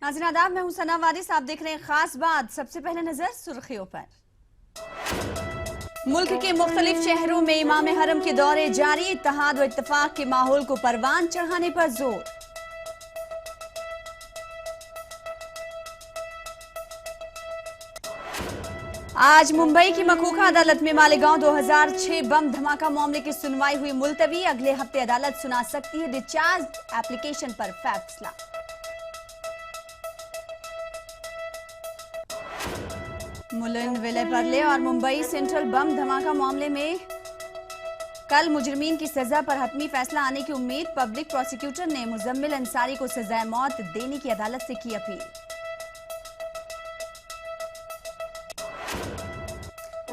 नाज़रीन आदाब, मैं हूं सना वारिस। आप देख रहे हैं खास बात। सबसे पहले नजर सुर्खियों पर। मुल्क के मुख्तलिफ शहरों में इमाम हरम के दौरे जारी, इत्तेहाद व इत्तफाक के माहौल को परवान चढ़ाने पर जोर। आज मुंबई की मखूखा अदालत में मालेगांव 2006 बम धमाका मामले की सुनवाई हुई मुलतवी। अगले हफ्ते अदालत सुना सकती है डिस्चार्ज एप्लीकेशन पर फैसला। मुलिन विले परले और मुंबई सेंट्रल बम धमाका मामले में कल मुजरिमीन की सजा पर हतमी फैसला आने की उम्मीद। पब्लिक प्रोसिक्यूटर ने मुजम्मिल अंसारी को सजाए मौत देने की अदालत से की अपील।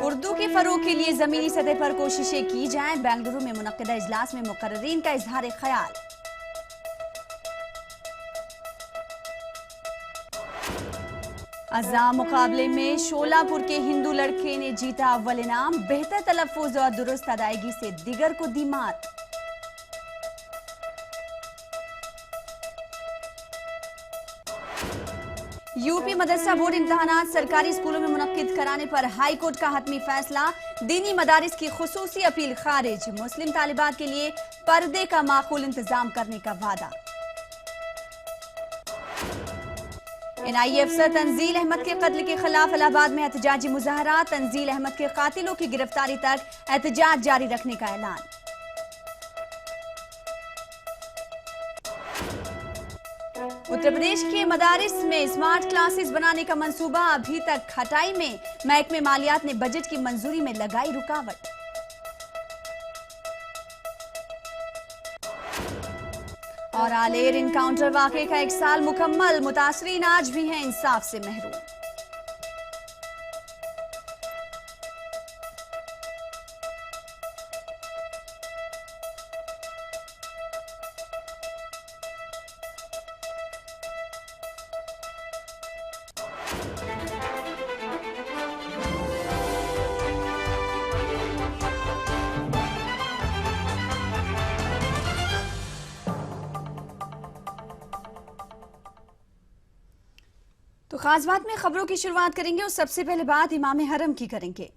उर्दू के फरोग के लिए जमीनी सतह पर कोशिशें की जाएं। बेंगलुरु में मुनक्किदा इजलास में मुकर्ररीन का इजहार ख्याल। अज़ा मुकाबले में शोलापुर के हिंदू लड़के ने जीता अव्वल इनाम। बेहतर तलफ्फुज़ और दुरुस्त अदायगी से दिगर को दी मात। यूपी मदरसा बोर्ड इम्तहानात सरकारी स्कूलों में मुनक्किद कराने पर हाई कोर्ट का हतमी फैसला। दीनी मदारिस की खुसूसी अपील खारिज। मुस्लिम तालिबात के लिए पर्दे का माकूल इंतजाम करने का वादा। एनआईए अफसर तंजील अहमद के कत्ल के खिलाफ इलाहाबाद में एहतजाजी मुजाहरा। तंजील अहमद के कातिलों की गिरफ्तारी तक एहतजाज जारी रखने का ऐलान। उत्तर प्रदेश के मदारिस में स्मार्ट क्लासेस बनाने का मंसूबा अभी तक खटाई में। महकमे मालियात ने बजट की मंजूरी में लगाई रुकावट। और आलेर इनकाउंटर वाकये का 1 साल मुकम्मल। मुतासरीन आज भी हैं इंसाफ से महरूम। तो खास बात में खबरों की शुरुआत करेंगे और सबसे पहले बात इमाम हरम की करेंगे।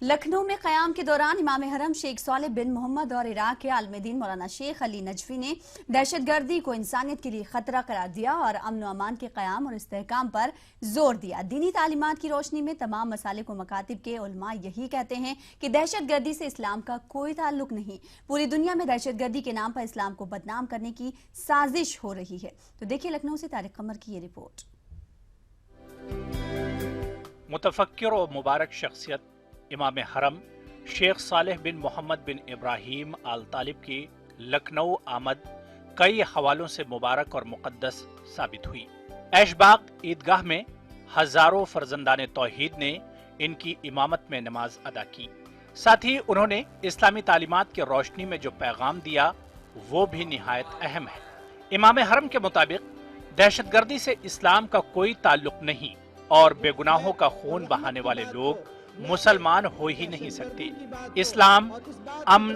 लखनऊ में क़याम के दौरान इमाम हरम शेख सालेह बिन मोहम्मद और इराक के आलमदीन मौलाना शेख अली नजफी ने दहशतगर्दी को इंसानियत के लिए खतरा करार दिया और अमन व अमान के क़याम और इस्तेहकाम पर जोर दिया। दीनी तालीमात की रोशनी में तमाम मसालिक व मकातिब के उलमा यही कहते हैं कि दहशतगर्दी से इस्लाम का कोई ताल्लुक नहीं। पूरी दुनिया में दहशतगर्दी के नाम पर इस्लाम को बदनाम करने की साजिश हो रही है। तो देखिए लखनऊ से तारिक कमर की ये रिपोर्ट। मुतफक्किर और मुबारक शख्सियत इमाम हरम शेख सालेह बिन मोहम्मद बिन इब्राहीम आल तालिब की लखनऊ आमद कई हवालों से मुबारक और मुक़द्दस साबित हुई। ऐशबाग ईदगाह में हजारों फर्जंदाने तौहीद ने इनकी इमामत में नमाज अदा की। साथ ही उन्होंने इस्लामी तालीमात की रोशनी में जो पैगाम दिया वो भी निहायत अहम है। इमाम हरम के मुताबिक दहशतगर्दी से इस्लाम का कोई ताल्लुक नहीं और बेगुनाहों का खून बहाने वाले लोग मुसलमान हो ही नहीं सकते। इस्लाम अमन,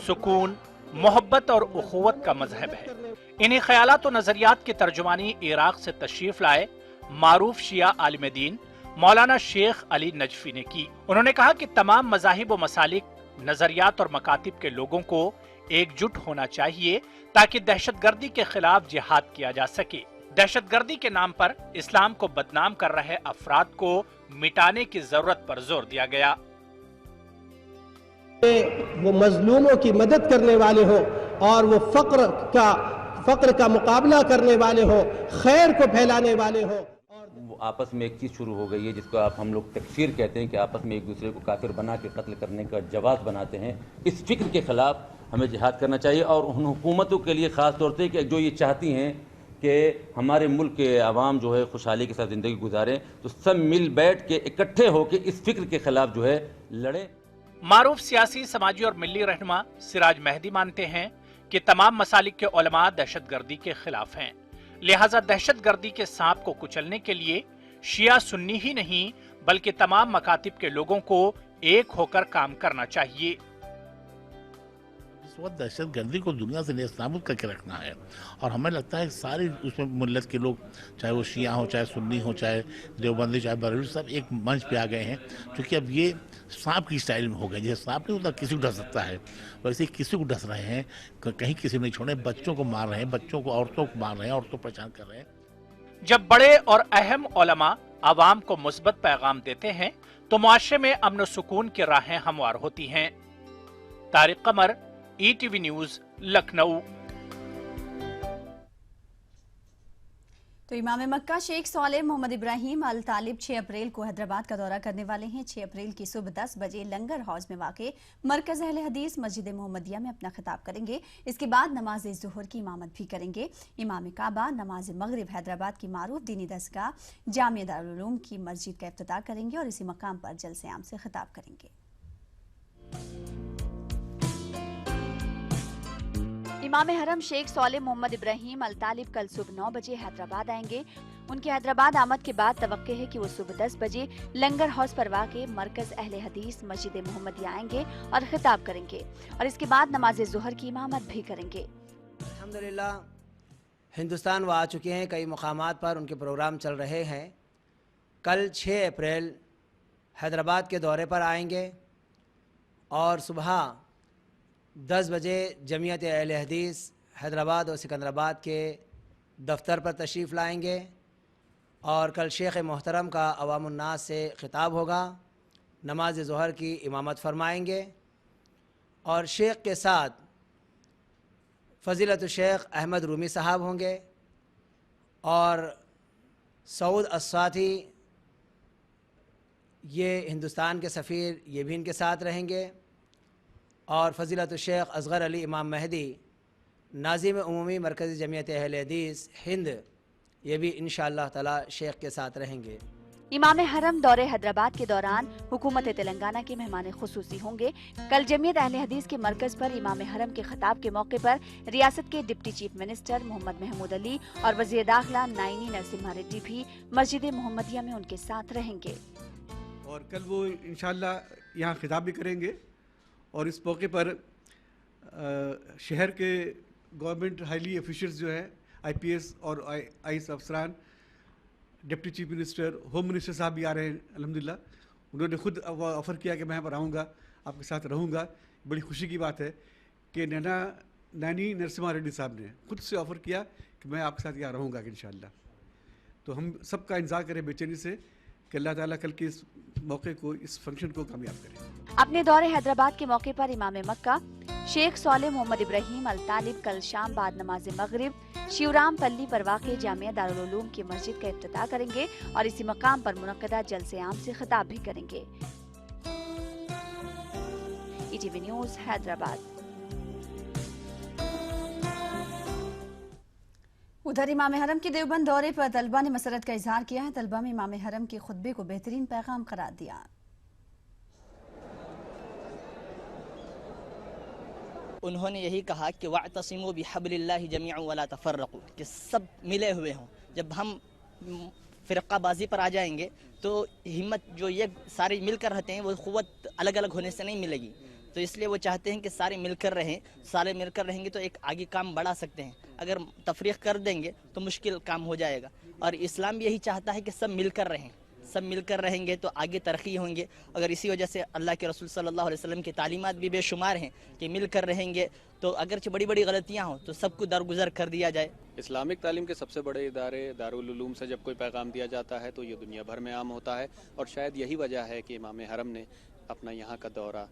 सुकून, मोहब्बत और उखुवत का मजहब है। इन्हीं ख्यालात और नजरियात की तर्जुमानी इराक से तशरीफ लाए मारूफ शिया आलिम दीन मौलाना शेख अली नजफी ने की। उन्होंने कहा कि तमाम मज़ाहिब व मसालिक, नजरियात और मकातिब के लोगों को एकजुट होना चाहिए ताकि दहशतगर्दी के खिलाफ जिहाद किया जा सके। दहशतगर्दी के नाम पर इस्लाम को बदनाम कर रहे अफराद को मिटाने की जरूरत पर जोर दिया गया। वो मजलूमों की मदद करने वाले हो और वो फक्र का मुकाबला करने वाले हो, खैर को फैलाने वाले हो। वो आपस में एक चीज़ शुरू हो गई है जिसको आप हम लोग तकफीर कहते हैं कि आपस में एक दूसरे को काफिर बना के कत्ल करने का जवाब बनाते हैं। इस फिक्र के खिलाफ हमें जिहाद करना चाहिए और उन हुकूमतों के लिए ख़ास तौर से कि जो ये चाहती हैं कि हमारे मुल्क के आवाम जो है खुशहाली के साथ ज़िंदगी गुजारें, तो सब मिल बैठ के इकट्ठे होकर इस फिक्र के खिलाफ जो है लड़ें। मारूफ सियासी, समाजी और मिली रहनुमा सिराज मेहदी मानते हैं कि तमाम मसालिक के उलमा दहशतगर्दी के खिलाफ हैं। लिहाजा दहशतगर्दी के सांप को कुचलने के लिए शिया सुन्नी ही नहीं बल्कि तमाम मकातिब के लोगों को एक होकर काम करना चाहिए। इस वक्त दहशतगर्दी को दुनिया से नेस्तनाबूद करके रखना है। और हमें लगता है सारे उसमें मिल्लत के लोग, चाहे वो शिया हो, चाहे सुन्नी हो, चाहे देवबंदी, चाहे बरेलवी, सब एक मंच पे आ गए हैं। क्योंकि अब ये सांप की स्टाइल में हो गए, जैसे सांप नहीं होता किसी को डर सकता है, वैसे किसी को डस रहे हैं, कहीं किसी को नहीं छोड़े, बच्चों को मार रहे हैं, बच्चों को, औरतों को मार रहे हैं, औरतों को परेशान कर रहे हैं। जब बड़े और अहम उलमा आवाम को मुस्बत पैगाम देते हैं तो मुआशरे में अमन व सुकून की राहें हमवार होती हैं। तारिक कमर, ETV न्यूज, लखनऊ। तो इमाम मक्का शेख सालेह मोहम्मद इब्राहिम अल तालिब 6 अप्रैल को हैदराबाद का दौरा करने वाले हैं। 6 अप्रैल की सुबह 10 बजे लंगर हाउस में वाक़े मरकज अहले हदीस मस्जिद मोहम्मदिया में अपना खिताब करेंगे। इसके बाद नमाज ज़ुहर की इमामत भी करेंगे। इमाम काबा नमाज मगरिब हैदराबाद की मारूफ दीनी दरगाह जामिया दारुल उलूम की मस्जिद का इफ्तिताह करेंगे और इसी मकाम पर जलसे आम से खिताब करेंगे। इमाम हरम शेख सालेह मोहम्मद इब्राहिम अल तालिब कल सुबह 9 बजे हैदराबाद आएंगे। उनकी हैदराबाद आमद के बाद तवक्के है कि वो सुबह 10 बजे लंगर हाउस पर वाक़े मरकज अहले हदीस मस्जिद मोहम्मदिया आएंगे और खिताब करेंगे और इसके बाद नमाज ज़ुहर की इमामत भी करेंगे। अल्हम्दुलिल्लाह हिंदुस्तान वो आ चुके हैं, कई मुकामात पर उनके प्रोग्राम चल रहे हैं। कल 6 अप्रैल हैदराबाद के दौरे पर आएंगे और सुबह 10 बजे जमीयत अहले हदीस हैदराबाद और सिकंदराबाद के दफ्तर पर तशरीफ़ लाएंगे और कल शेख मोहतरम का अवामुन्नास से ख़िताब होगा, नमाज ज़ुहर की इमामत फरमाएंगे और शेख के साथ फ़ज़ीलत शेख अहमद रूमी साहब होंगे और सऊद अस्साती, ये हिंदुस्तान के सफ़ीर, ये भी इनके साथ रहेंगे और फ़ज़ीलत शेख असग़र अली इमाम महदी नाज़िम उमूमी मरकज़ी जमीयत अहले हदीस हिंद, ये भी इंशाअल्लाह ताला शेख के साथ रहेंगे। इमाम हरम दौरे हैदराबाद के दौरान हुकूमत तेलंगाना के मेहमान खुसूसी होंगे। कल जमीयत अहले हदीस के मरकज पर इमाम हरम के खिताब के मौके पर रियासत के deputy chief minister Mohammad Mahmood Ali और वज़ीर दाखिला नाइनी नरसिम्हा रेड्डी भी मस्जिद मोहम्मदिया में उनके साथ रहेंगे। और कल वो इंशाअल्लाह यहाँ खिताब भी करेंगे और इस मौके पर शहर के गवर्नमेंट हाईली ऑफिशियल्स जो है, IPS और IAS अफसरान, deputy chief minister, home minister साहब भी आ रहे हैं। अल्हम्दुलिल्लाह उन्होंने खुद ऑफ़र किया कि मैं यहाँ पर आऊँगा, आपके साथ रहूँगा। बड़ी खुशी की बात है कि नानी नरसिम्हा रेड्डी साहब ने खुद से ऑफ़र किया कि मैं आपके साथ यहाँ रहूँगा इंशाअल्लाह। तो हम सबका इंतज़ार करें बेचैनी से कि अल्लाह ताला कल के इस मौके को, इस फंक्शन को कामयाब करें। अपने दौरे हैदराबाद के मौके पर इमाम मक्का शेख सालेह मोहम्मद इब्राहिम अल तालिब कल शाम बाद नमाज मगरिब शिवराम पल्ली पर वाक़े जामिया दारुल उलूम की मस्जिद का इफ्तिताह करेंगे और इसी मकाम पर मुनक्कदा जलसे आम से खिताब भी करेंगे। ETV news Hyderabad. उधर इमाम हरम के देवबंद दौरे पर तलबा ने मसरत का इजहार किया है। तलबा में इमाम हरम के खुतबे को बेहतरीन पैगाम करार दिया। उन्होंने यही कहा कि वातसिमू बिहब्लिल्लाहि जमीअन वला तफर्रकू, कि सब मिले हुए हों। जब हम फ़िरक़ाबाज़ी पर आ जाएंगे तो हिम्मत जो ये सारे मिलकर रहते हैं वो क़ुव्वत अलग अलग होने से नहीं मिलेगी। तो इसलिए वो चाहते हैं कि सारे मिलकर रहें, सारे मिलकर रहेंगे तो एक आगे काम बढ़ा सकते हैं। अगर तफरीक़ कर देंगे तो मुश्किल काम हो जाएगा। और इस्लाम यही चाहता है कि सब मिलकर रहें, सब मिलकर रहेंगे तो आगे तरक्की होंगे। अगर इसी वजह से अल्लाह के रसूल सल्लल्लाहु अलैहि वसल्लम की तालीमात भी बेशुमार हैं कि मिलकर रहेंगे तो अगरचे बड़ी बड़ी गलतियाँ हों तो सबको दरगुजर कर दिया जाए। इस्लामिक तालीम के सबसे बड़े इदारे दारुल उलूम से जब कोई पैगाम दिया जाता है तो ये दुनिया भर में आम होता है और शायद यही वजह है कि इमाम हरम ने अपना यहाँ का दौरा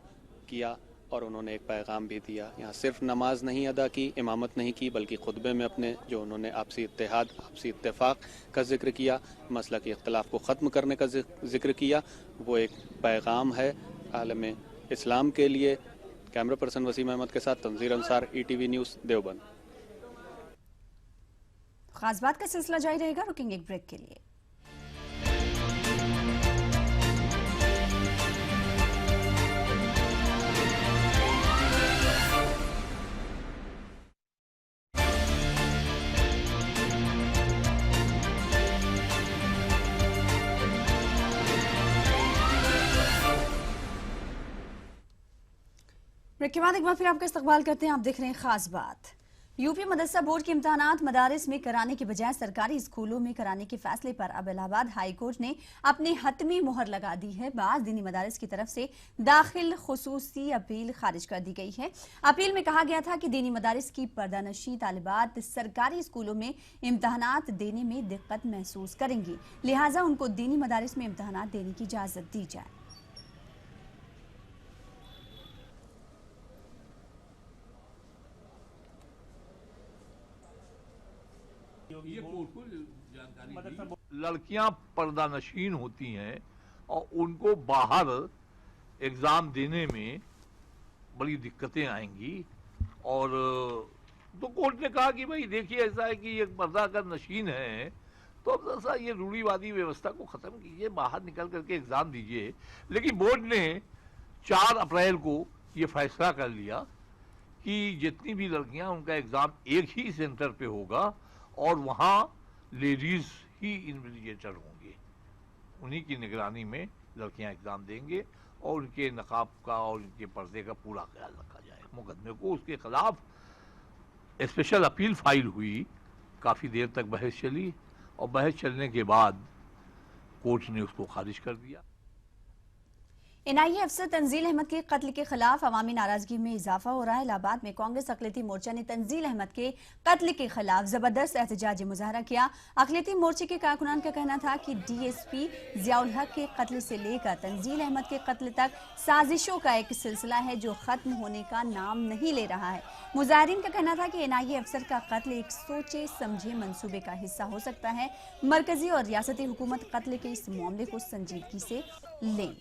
किया और उन्होंने एक पैगाम भी दिया। यहाँ सिर्फ नमाज नहीं अदा की, इमामत नहीं की, बल्कि खुतबे में अपने जो उन्होंने आपसी इत्तेहाद, आपसी इत्तेफाक का जिक्र किया, मसला के इख्तलाफ को ख़त्म करने का जिक्र किया। वो एक पैगाम है आलम इस्लाम के लिए। कैमरा पर्सन वसीम अहमद के साथ तंजीर अंसार, ETV न्यूज़ देवबंद। खास बात का सिलसिला जारी रहेगा, रुकेंगे एक ब्रेक के लिए। ब्रेक के बाद एक बार फिर आपका इस्तकबाल करते हैं। आप देख रहे हैं खास बात। यूपी मदरसा बोर्ड के इम्तहानात मदारिस में कराने के बजाय सरकारी स्कूलों में कराने के फैसले पर अब इलाहाबाद हाई कोर्ट ने अपनी हतमी मुहर लगा दी है। बाज़ दीनी मदारिस की तरफ से दाखिल खुसूसी अपील खारिज कर दी गई है। अपील में कहा गया था कि दीनी मदारिस की पर्दानशी तालिबात सरकारी स्कूलों में इम्तहानात देने में दिक्कत महसूस करेंगी, लिहाजा उनको दीनी मदारिस में इम्तहानात देने की इजाजत दी जाए। लड़कियां पर्दानशीन होती हैं और उनको बाहर एग्जाम देने में बड़ी दिक्कतें आएंगी। और तो कोर्ट ने कहा कि भाई देखिए ऐसा है कि ये पर्दा अगर नशीन है तो अब ऐसा ये रूढ़िवादी व्यवस्था को खत्म कीजिए, बाहर निकल करके एग्जाम दीजिए। लेकिन बोर्ड ने 4 अप्रैल को ये फैसला कर लिया कि जितनी भी लड़कियां उनका एग्जाम एक ही सेंटर पे होगा और वहाँ लेडीज ही इन्विजिलेटर होंगे, उन्हीं की निगरानी में लड़कियां एग्जाम देंगे और उनके नकाब का और उनके पर्दे का पूरा ख्याल रखा जाएगा। मुकदमे को उसके खिलाफ स्पेशल अपील फाइल हुई, काफ़ी देर तक बहस चली और बहस चलने के बाद कोर्ट ने उसको खारिज कर दिया। एनआईए अफसर तंजील अहमद के कत्ल के खिलाफ अवामी नाराजगी में इजाफा हो रहा है। इलाहाबाद में कांग्रेस अक़लियती मोर्चा ने तंजील अहमद के कत्ल के खिलाफ जबरदस्त एहतजाजी मुजाहरा किया। अक़लियती मोर्चे के कारकुनान का कहना था कि डीएसपी ज़ियाउल हक के कत्ल से लेकर तंजील अहमद के कत्ल तक साजिशों का एक सिलसिला है जो खत्म होने का नाम नहीं ले रहा है। मुजाहिरीन का कहना था कि एनआईए अफसर का कत्ल एक सोचे समझे मंसूबे का हिस्सा हो सकता है। मरकजी और रियासती हुकूमत कत्ल के इस मामले को संजीदगी से लें।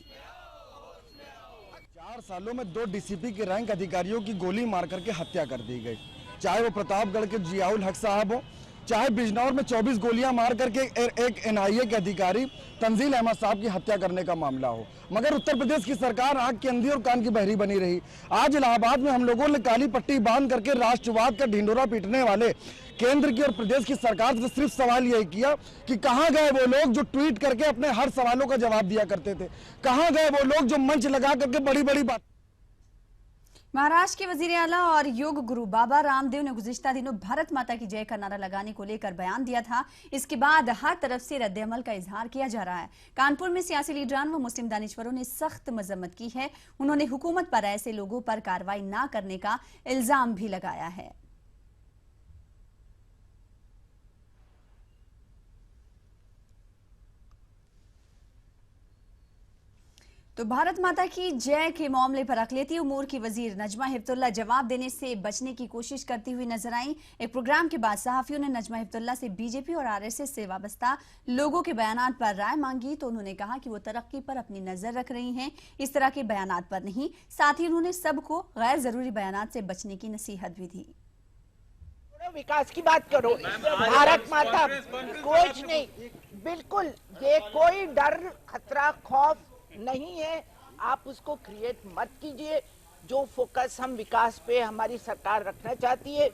4 सालों में 2 डीसीपी के रैंक अधिकारियों की गोली मार करके हत्या कर दी गई, चाहे वो प्रतापगढ़ के जियाउल हक साहब हो, चाहे बिजनौर में 24 गोलियां मार करके एक एनआईए के अधिकारी तंजील अहमद साहब की हत्या करने का मामला हो। मगर उत्तर प्रदेश की सरकार आंख की अंधी और कान की बहरी बनी रही। आज इलाहाबाद में हम लोगों ने काली पट्टी बांध करके राष्ट्रवाद का ढिंडोरा पीटने वाले केंद्र की और प्रदेश की सरकार से सिर्फ सवाल यही किया कि कहां गए वो लोग जो ट्वीट करके अपने हर सवालों का जवाब दिया करते थे, कहां गए वो लोग जो मंच लगा करके बड़ी बड़ी बात। महाराष्ट्र के वजीर आला और योग गुरु बाबा रामदेव ने गुज़िश्ता दिनों भारत माता की जय का नारा लगाने को लेकर बयान दिया था। इसके बाद हर तरफ से रद्द-ए-अमल का इजहार किया जा रहा है। कानपुर में सियासी लीडरान व मुस्लिम दानिशवरों ने सख्त मजम्मत की है। उन्होंने हुकूमत पर ऐसे लोगों पर कार्रवाई न करने का इल्जाम भी लगाया है। तो भारत माता की जय के मामले पर अक़लियती उमूर की वजीर नजमा हिप्तुल्ला जवाब देने से बचने की कोशिश करती हुई नजर आई। एक प्रोग्राम के बाद सहाफियों ने नजमा हिप्तुल्ला से बीजेपी और आरएसएस से वाबस्ता लोगों के बयानात पर राय मांगी तो उन्होंने कहा कि वो तरक्की पर अपनी नजर रख रही हैं, इस तरह के बयानात पर नहीं। साथ ही उन्होंने सबको गैर जरूरी बयानात से बचने की नसीहत भी दी। विकास की बात करो, भारत माता कुछ नहीं, बिल्कुल ये कोई डर खतरा खौफ नहीं है, आप उसको क्रिएट मत कीजिए। जो फोकस हम विकास पे हमारी सरकार रखना चाहती है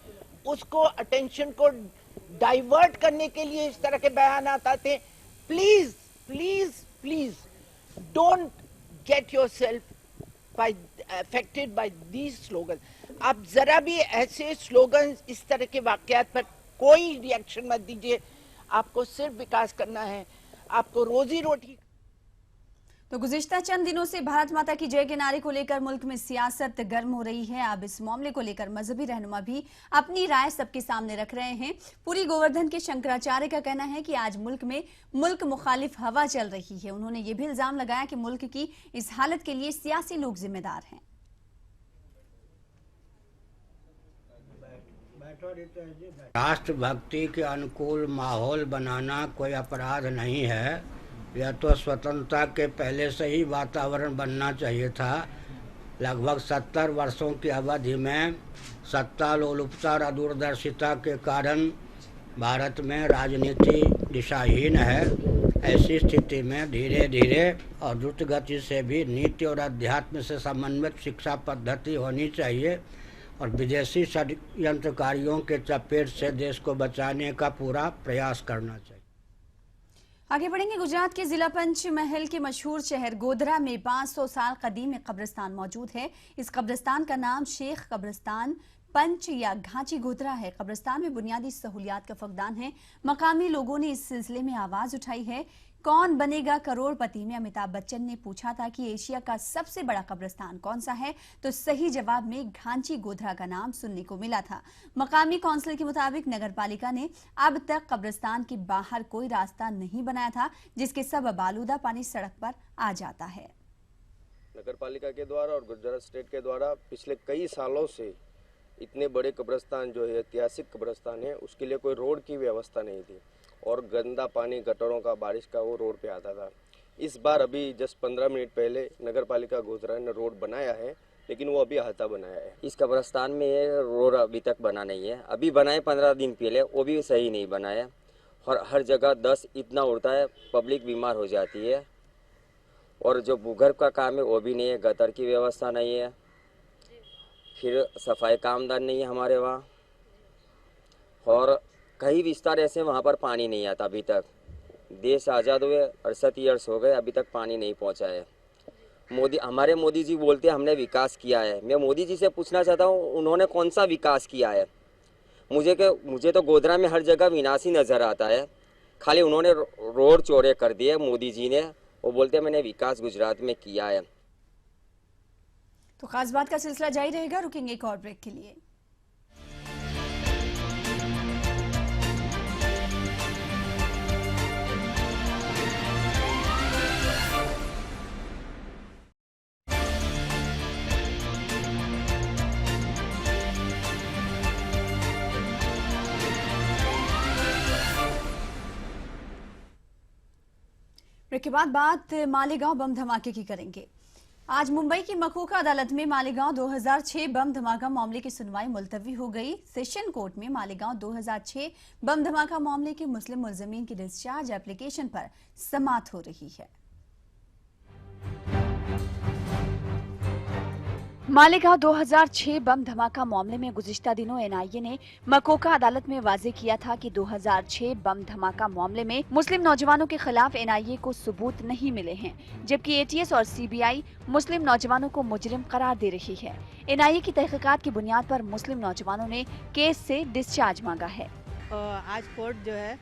उसको अटेंशन को डाइवर्ट करने के लिए इस तरह के बयान आते हैं। Please please please don't get yourself affected by these slogan. आप जरा भी ऐसे स्लोगन इस तरह के वाकयात पर कोई रिएक्शन मत दीजिए। आपको सिर्फ विकास करना है, आपको रोजी रोटी। तो गुज़िश्ता चंद दिनों से भारत माता की जय के नारे को लेकर मुल्क में सियासत गर्म हो रही है। अब इस मामले को लेकर मजहबी रहनुमा भी अपनी राय सबके सामने रख रहे हैं। पूरी गोवर्धन के शंकराचार्य का कहना है कि आज मुल्क में मुल्क मुखालिफ हवा चल रही है। उन्होंने ये भी इल्जाम लगाया कि मुल्क की इस हालत के लिए सियासी लोग जिम्मेदार हैं। राष्ट्रभक्ति के अनुकूल माहौल बनाना कोई अपराध नहीं है। यह तो स्वतंत्रता के पहले से ही वातावरण बनना चाहिए था। लगभग 70 वर्षों की अवधि में सत्ता लोलुपता और दूरदर्शिता के कारण भारत में राजनीति दिशाहीन है। ऐसी स्थिति में धीरे धीरे और द्रुत गति से भी नीति और अध्यात्म से समन्वित शिक्षा पद्धति होनी चाहिए और विदेशी षड्यंत्रकारियों के चपेट से देश को बचाने का पूरा प्रयास करना चाहिए। आगे बढ़ेंगे। गुजरात के जिला पंचमहल के मशहूर शहर गोधरा में 500 साल कदीम एक कब्रिस्तान मौजूद है। इस कब्रिस्तान का नाम शेख कब्रिस्तान पंच या घाची गोधरा है। कब्रिस्तान में बुनियादी सहूलियात का फकदान है। मकामी लोगों ने इस सिलसिले में आवाज उठाई है। कौन बनेगा करोड़पति में अमिताभ बच्चन ने पूछा था कि एशिया का सबसे बड़ा कब्रिस्तान कौन सा है, तो सही जवाब में घांची गोधरा का नाम सुनने को मिला था। मकामी काउंसिल के मुताबिक नगर पालिका ने अब तक कब्रिस्तान के बाहर कोई रास्ता नहीं बनाया था, जिसके सबब आलूदा पानी सड़क पर आ जाता है। नगर पालिका के द्वारा और गुजरात स्टेट के द्वारा पिछले कई सालों से इतने बड़े कब्रिस्तान जो है ऐतिहासिक कब्रिस्तान है, उसके लिए कोई रोड की व्यवस्था नहीं थी और गंदा पानी गटरों का बारिश का वो रोड पे आता था। इस बार अभी जस्ट 15 मिनट पहले नगर पालिका गोधरा ने रोड बनाया है, लेकिन वो अभी आधा बनाया है। इस कब्रिस्तान में ये रोड अभी तक बना नहीं है। अभी बनाए 15 दिन पहले, वो भी सही नहीं बनाया और हर जगह डस्ट इतना उड़ता है, पब्लिक बीमार हो जाती है। और जो भूगर्भ का काम है वो भी नहीं है, गटर की व्यवस्था नहीं है, फिर सफाई कामदार नहीं है हमारे वहाँ, और कई विस्तार ऐसे वहाँ पर पानी नहीं आता। अभी तक देश आज़ाद हुए 68 ईयर्स हो गए, अभी तक पानी नहीं पहुँचा है। हमारे मोदी जी बोलते हैं हमने विकास किया है। मैं मोदी जी से पूछना चाहता हूँ, उन्होंने कौन सा विकास किया है? मुझे तो गोधरा में हर जगह विनाश ही नज़र आता है। खाली उन्होंने रोड चौड़े कर दिए मोदी जी ने, वो बोलते हैं मैंने विकास गुजरात में किया है। तो खास बात का सिलसिला जारी रहेगा। रुकेंगे एक और ब्रेक के लिए। ब्रेक के बाद बात मालेगांव बम धमाके की करेंगे। आज मुंबई की मकोका अदालत में मालेगांव 2006 बम धमाका मामले की सुनवाई मुलतवी हो गई। सेशन कोर्ट में मालेगांव 2006 बम धमाका मामले के मुस्लिम मुलजमीन की डिस्चार्ज एप्लीकेशन पर समाअत हो रही है। मालेगांव 2006 बम धमाका मामले में गुज़िश्ता दिनों एनआईए ने मकोका अदालत में वाजे किया था कि 2006 बम धमाका मामले में मुस्लिम नौजवानों के खिलाफ एनआईए को सबूत नहीं मिले हैं, जबकि एटीएस और सीबीआई मुस्लिम नौजवानों को मुजरिम करार दे रही है। एनआईए की तहकीकात की बुनियाद पर मुस्लिम नौजवानों ने केस से डिस्चार्ज मांगा है। आज कोर्ट जो है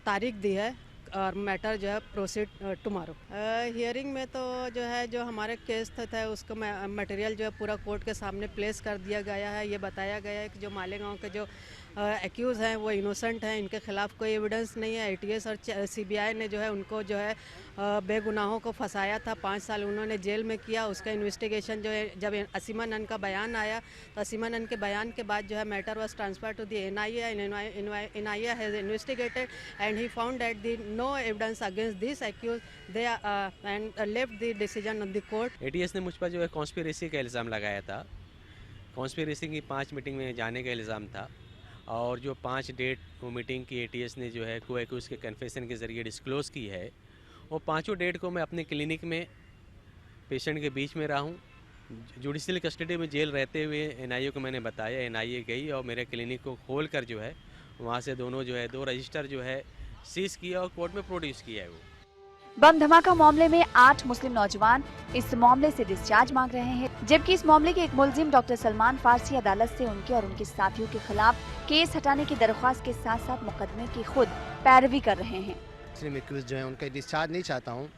तारीख दी है और मैटर जो है प्रोसीड टुमारो। हियरिंग में तो जो है जो हमारे केस था उसको मटेरियल जो है पूरा कोर्ट के सामने प्लेस कर दिया गया है। ये बताया गया है कि जो मालेगांव के जो एक्यूज़ हैं वो इनोसेंट हैं, इनके खिलाफ कोई एविडेंस नहीं है। एटीएस और सीबीआई ने जो है उनको जो है बेगुनाहों को फंसाया था, 5 साल उन्होंने जेल में किया। उसका इन्वेस्टिगेशन जो है जब असीमा नन का बयान आया तो असीमा नन के बयान के बाद जो है matter was transfer to the NIA. NIA has investigated and he found that the no evidence against this accuse they and left the decision of the court. ATS ने मुझ पर जो है कॉन्स्पिरेसी का इल्ज़ाम लगाया था। कॉन्स्पिरेसी की 5 मीटिंग में जाने का इल्ज़ाम था और जो 5 डेट वो मीटिंग की एटीएस ने जो है को एक्यूज़ के कन्फेशन के ज़रिए डिस्क्लोज़ की है, वो 5 डेट को मैं अपने क्लिनिक में पेशेंट के बीच में रहा हूँ। जुडिशियल कस्टडी में जेल रहते हुए एनआईए को मैंने बताया, एनआईए गई और मेरे क्लिनिक को खोल कर जो है वहाँ से दोनों जो है 2 रजिस्टर जो है सीज किया और कोर्ट में प्रोड्यूस किया है। वो बम धमाका मामले में 8 मुस्लिम नौजवान इस मामले से डिस्चार्ज मांग रहे हैं, जबकि इस मामले के एक मुलजिम डॉक्टर सलमान फारसी अदालत से उनके और उनके साथियों के खिलाफ केस हटाने की दरख्वास्त के साथ साथ मुकदमे की खुद पैरवी कर रहे हैं। मुस्लिम एक्यूज जो है उनका डिस्चार्ज नहीं चाहता हूँ।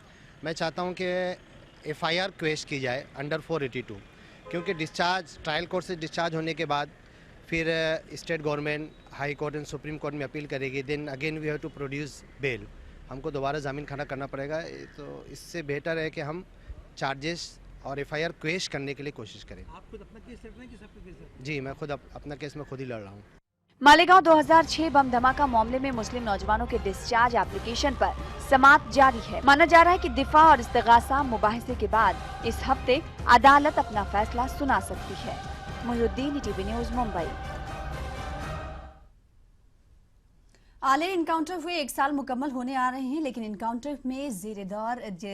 मैं चाहता हूँ कि एफआईआर क्वेश की जाए अंडर 482, क्योंकि डिस्चार्ज ट्रायल कोर्ट से डिस्चार्ज होने के बाद फिर state government high court and supreme court में अपील करेगी, then again we have to produce bail. हमको दोबारा ज़मीन खड़ा करना पड़ेगा। तो इससे बेहतर है कि हम चार्जेस और एफआईआर क्वेश करने के लिए कोशिश करें। आप खुद अपना केस लड़ रहे हैं कि सबका केस लड़ रहे हैं? जी, मैं खुद अपना केस मैं खुद ही लड़ रहा हूँ। मालेगांव 2006 बम धमाका मामले में मुस्लिम नौजवानों के डिस्चार्ज एप्लीकेशन पर समाअत जारी है। माना जा रहा है कि दिफा और इस्तिगासा मुबाहिसे के बाद इस हफ्ते अदालत अपना फैसला सुना सकती है। Mohiuddin, ETV news, Mumbai. Aler encounter हुए 1 साल मुकम्मल होने आ रहे हैं, लेकिन इनकाउंटर में जेर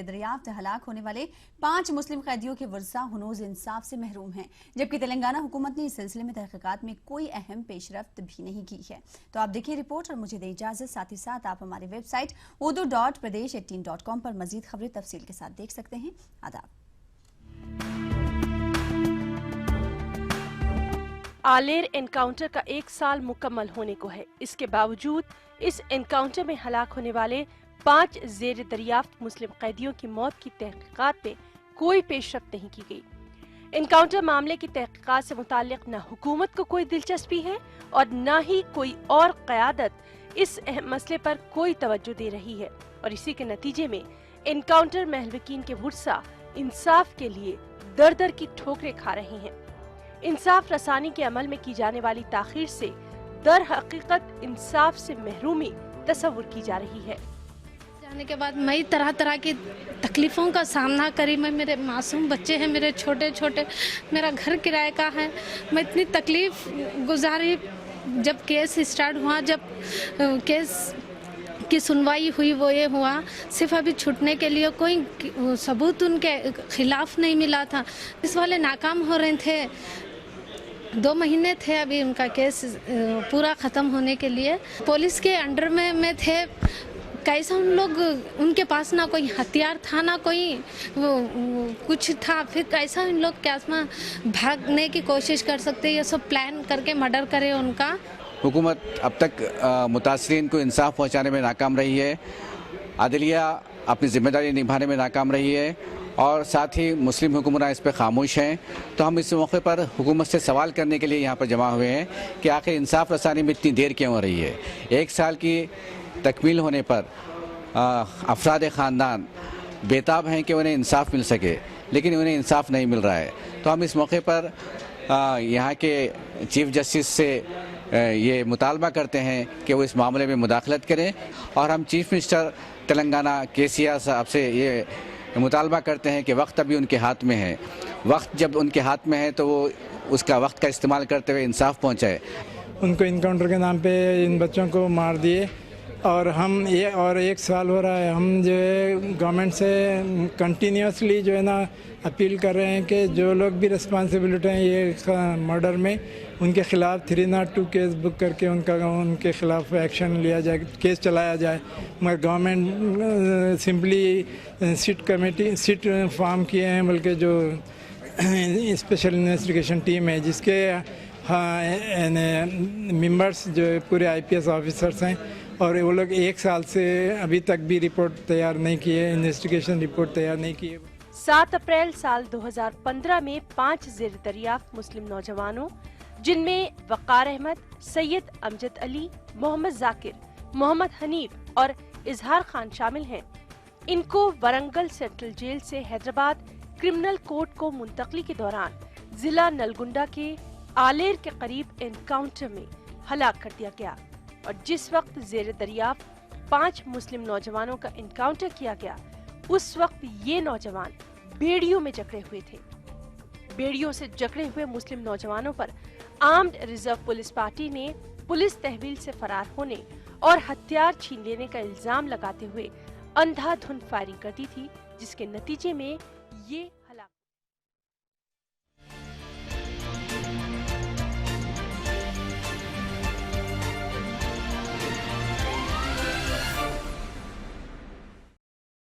दरियाफ्त हलाक होने वाले 5 मुस्लिम कैदियों के वर्सा हनूज इंसाफ से महरूम हैं, जबकि तेलंगाना हुकूमत ने इस सिलसिले में तहकीकात में कोई अहम पेशरफ्त भी नहीं की है। तो आप देखिए रिपोर्ट और मुझे दे इजाजत। साथ ही साथ आप हमारी वेबसाइट urdu.pradesh18.com पर मजीद खबरें तफसील के साथ देख सकते हैं। आदाब। आलेर एनकाउंटर का 1 साल मुकम्मल होने को है। इसके बावजूद इस एनकाउंटर में हलाक होने वाले 5 जेर दरियाफ्त मुस्लिम कैदियों की मौत की तहकीकात में कोई पेशरफ्त नहीं की गई। एनकाउंटर मामले की तहकीकात से मुताल्लिक न हुकूमत को कोई दिलचस्पी है और न ही कोई और क़यादत इस अहम मसले पर कोई तवज्जो दे रही है, और इसी के नतीजे में एनकाउंटर महलवकीन के वर्सा इंसाफ के लिए दर दर की ठोकरें खा रहे हैं। इंसाफ रसानी के अमल में की जाने वाली ताखीर से दर हकीकत इंसाफ से महरूमी तस्वुर की जा रही है। जाने के बाद मैं तरह तरह की तकलीफ़ों का सामना करी। मैं, मेरे मासूम बच्चे हैं, मेरे छोटे छोटे, मेरा घर किराए का है। मैं इतनी तकलीफ़ गुजारी। जब केस स्टार्ट हुआ, जब केस की सुनवाई हुई, वो ये हुआ सिर्फ अभी छूटने के लिए कोई सबूत उनके खिलाफ नहीं मिला था। इस वाले नाकाम हो रहे थे। 2 महीने थे अभी उनका केस पूरा ख़त्म होने के लिए। पुलिस के अंडर में थे। कैसा उन लोग, उनके पास ना कोई हथियार था ना कोई कुछ था, फिर कैसा इन लोग कैसे में भागने की कोशिश कर सकते, ये सब प्लान करके मर्डर करे उनका। हुकूमत अब तक मुतासरीन को इंसाफ पहुँचाने में नाकाम रही है। अदलिया अपनी जिम्मेदारी निभाने में नाकाम रही है और साथ ही मुस्लिम हुक्मरान इस पर खामोश हैं। तो हम इस मौके पर हुकूमत से सवाल करने के लिए यहाँ पर जमा हुए हैं कि आखिर इंसाफ रसानी में इतनी देर क्यों हो रही है। 1 साल की तकमील होने पर अफराद ख़ानदान बेताब हैं कि उन्हें इंसाफ मिल सके, लेकिन उन्हें इंसाफ नहीं मिल रहा है। तो हम इस मौके पर यहाँ के चीफ जस्टिस से ये मुतालबा करते हैं कि वो इस मामले में मुदाखलत करें, और हम चीफ मिनिस्टर तेलंगाना केसीआर साहब से ये मुतालबा करते हैं कि वक्त अभी उनके हाथ में है। वक्त जब उनके हाथ में है तो वो उसका वक्त का इस्तेमाल करते हुए इंसाफ पहुँचाए। उनको इनकाउंटर के नाम पे इन बच्चों को मार दिए, और हम ये और 1 साल हो रहा है। हम जो है गवर्नमेंट से कंटिन्यूसली जो है ना अपील कर रहे हैं कि जो लोग भी रिस्पॉन्सिबिलिटी हैं ये मर्डर में, उनके खिलाफ 302 केस बुक करके उनके खिलाफ एक्शन लिया जाए, केस चलाया जाए। मगर गवर्नमेंट सिंपली सिट फॉर्म किए हैं, बल्कि जो स्पेशल इन्वेस्टिगेशन टीम है जिसके मेंबर्स जो पूरे IPS ऑफिसर्स हैं, और वो लोग 1 साल से अभी तक भी रिपोर्ट तैयार नहीं की है, इन्वेस्टिगेशन रिपोर्ट तैयार नहीं की है। 7 अप्रैल साल 2015 में 5 जेर दरियाफ्त मुस्लिम नौजवानों, जिनमें वक़ार अहमद, सैयद अमजद अली, मोहम्मद जाकिर, मोहम्मद हनीफ और इजहार खान शामिल हैं। इनको वरंगल सेंट्रल जेल से हैदराबाद क्रिमिनल कोर्ट को मुंतकली के दौरान जिला नलगुंडा के आलेर के करीब एनकाउंटर में हलाक कर दिया गया, और जिस वक्त जेर दरियाफ्त 5 मुस्लिम नौजवानों का एनकाउंटर किया गया, उस वक्त ये नौजवान बेड़ियों में जकड़े हुए थे। बेड़ियों से जकड़े हुए मुस्लिम नौजवानों पर आर्म्ड रिजर्व पुलिस पार्टी ने पुलिस तहवील से फरार होने और हथियार छीन लेने का इल्जाम लगाते हुए अंधाधुंध फायरिंग कर दी थी, जिसके नतीजे में ये